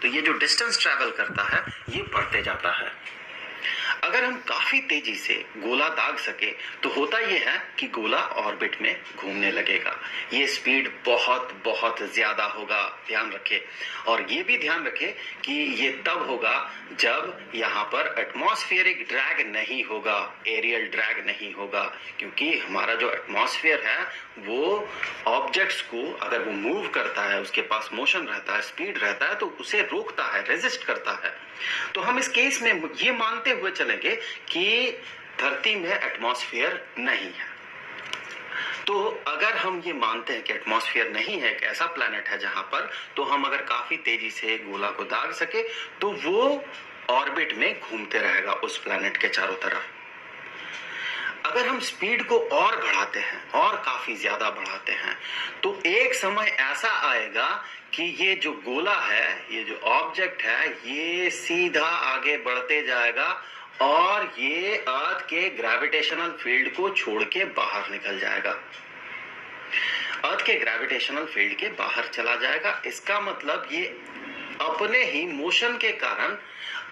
तो ये जो डिस्टेंस ट्रैवल करता है ये बढ़ते जाता है। अगर हम काफी तेजी से गोला दाग सके तो होता यह है कि गोला ऑर्बिट में घूमने लगेगा। ये स्पीड बहुत बहुत ज्यादा होगा, ध्यान रखें। और ये भी ध्यान रखें कि ये तब होगा जब यहाँ पर एटमॉस्फेरिक ड्रैग नहीं होगा, एरियल ड्रैग नहीं होगा, क्योंकि हमारा जो एटमॉस्फेयर है वो ऑब्जेक्ट्स को अगर वो मूव करता है, उसके पास मोशन रहता है, स्पीड रहता है, तो उसे रोकता है, रेजिस्ट करता है। तो हम इस केस में ये मानते हुए चलेंगे कि धरती में एटमॉस्फेयर नहीं है। तो अगर हम ये मानते हैं कि एटमॉस्फेयर नहीं है, एक ऐसा प्लैनेट है जहां पर, तो हम अगर काफी तेजी से गोला को दाग सके तो वो ऑर्बिट में घूमते रहेगा उस प्लैनेट के चारों तरफ। अगर हम स्पीड को और बढ़ाते हैं और काफी ज्यादा बढ़ाते हैं तो एक समय ऐसा आएगा कि ये जो गोला है, ये जो ऑब्जेक्ट है, ये सीधा आगे बढ़ते जाएगा और ये अर्थ के ग्रेविटेशनल फील्ड को छोड़ के बाहर निकल जाएगा, अर्थ के ग्रेविटेशनल फील्ड के बाहर चला जाएगा। इसका मतलब ये अपने ही मोशन के कारण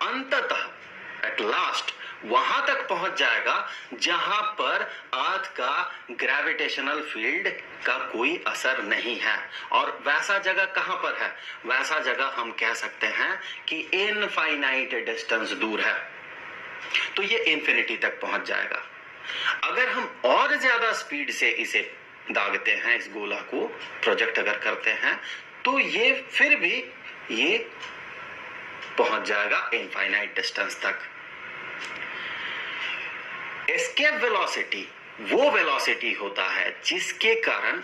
अंततः एट लास्ट वहां तक पहुंच जाएगा जहां पर अर्थ का ग्रेविटेशनल फील्ड का कोई असर नहीं है। और वैसा जगह कहां पर है? वैसा जगह हम कह सकते हैं कि इनफाइनाइट डिस्टेंस दूर है, तो ये इंफिनिटी तक पहुंच जाएगा। अगर हम और ज्यादा स्पीड से इसे दागते हैं, इस गोला को प्रोजेक्ट अगर करते हैं, तो ये फिर भी ये पहुंच जाएगा इनफाइनाइट डिस्टेंस तक। एस्केप वेलोसिटी वो वेलोसिटी होता है जिसके कारण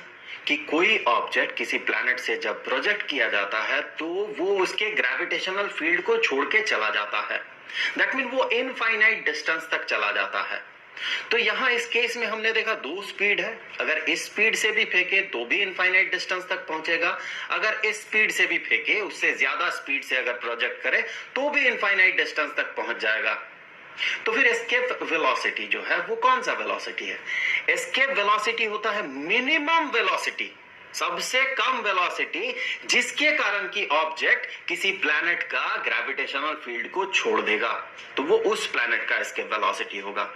कि कोई ऑब्जेक्ट किसी प्लैनेट से जब प्रोजेक्ट किया जाता है तो वो उसके ग्रेविटेशनल फील्ड को छोड़ के चला जाता है। दैट मीन वो इनफाइनाइट डिस्टेंस तक चला जाता है। तो यहां इस केस में हमने देखा दो स्पीड है, अगर इस स्पीड से भी फेंके तो भी इनफाइनाइट डिस्टेंस तक पहुंचेगा, अगर इस स्पीड से भी फेंके, उससे ज्यादा स्पीड से अगर प्रोजेक्ट करे तो भी इनफाइनाइट डिस्टेंस तक पहुंच जाएगा। तो फिर एस्केप वेलोसिटी जो है वो कौन सा वेलोसिटी है? एस्केप वेलोसिटी होता है मिनिमम वेलोसिटी, सबसे कम वेलोसिटी जिसके कारण कि ऑब्जेक्ट किसी प्लैनेट का ग्रेविटेशनल फील्ड को छोड़ देगा, तो वो उस प्लैनेट का एस्केप वेलोसिटी होगा।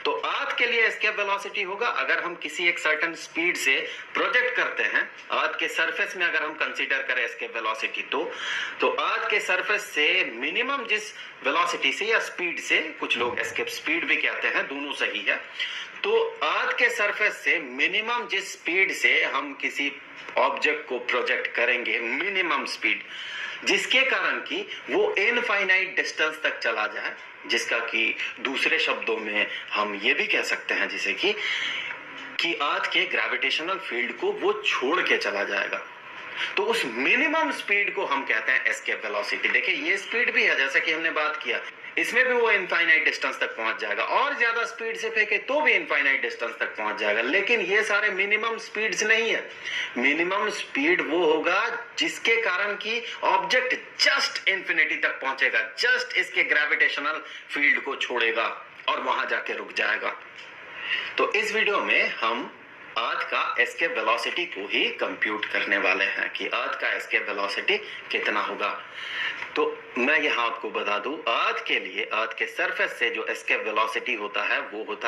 तो अर्थ के लिए एस्केप वेलोसिटी होगा अगर हम किसी एक सर्टेन स्पीड से प्रोजेक्ट करते हैं, अर्थ के सरफेस में अगर हम कंसीडर करें एस्केप वेलोसिटी, तो अर्थ के सरफेस से मिनिमम जिस वेलोसिटी से या स्पीड से, कुछ लोग एस्केप स्पीड भी कहते हैं, दोनों सही है, तो अर्थ के सरफेस से मिनिमम जिस स्पीड से हम किसी ऑब्जेक्ट को प्रोजेक्ट करेंगे, मिनिमम स्पीड जिसके कारण कि वो इनफाइनाइट डिस्टेंस तक चला जाए, जिसका कि दूसरे शब्दों में हम ये भी कह सकते हैं जैसे कि अर्थ के ग्रेविटेशनल फील्ड को वो छोड़ के चला जाएगा, तो उस मिनिमम स्पीड को हम कहते हैं एस्केप वेलोसिटी। देखिए ये स्पीड भी है, जैसा कि हमने बात किया, इसमें भी वो इनफाइनाइट डिस्टेंस तक पहुंच जाएगा, और ज्यादा स्पीड से फेंके तो भी इनफाइनाइट डिस्टेंस तक पहुंच जाएगा। लेकिन ये सारे मिनिमम स्पीड्स नहीं है। मिनिमम स्पीड वो होगा जिसके कारण कि ऑब्जेक्ट जस्ट इंफिनिटी तक पहुंचेगा, जस्ट इसके ग्रेविटेशनल फील्ड को छोड़ेगा और वहां जाके रुक जाएगा। तो इस वीडियो में हम अर्थ का एस्केप वेलोसिटी को ही कंप्यूट करने वाले हैं कि अर्थ का एस्केप वेलोसिटी कितना होगा। तो मैं यहां आपको बता दूं, अर्थ के लिए, अर्थ के सरफेस से जो एस्केप वेलोसिटी होता है वो होता है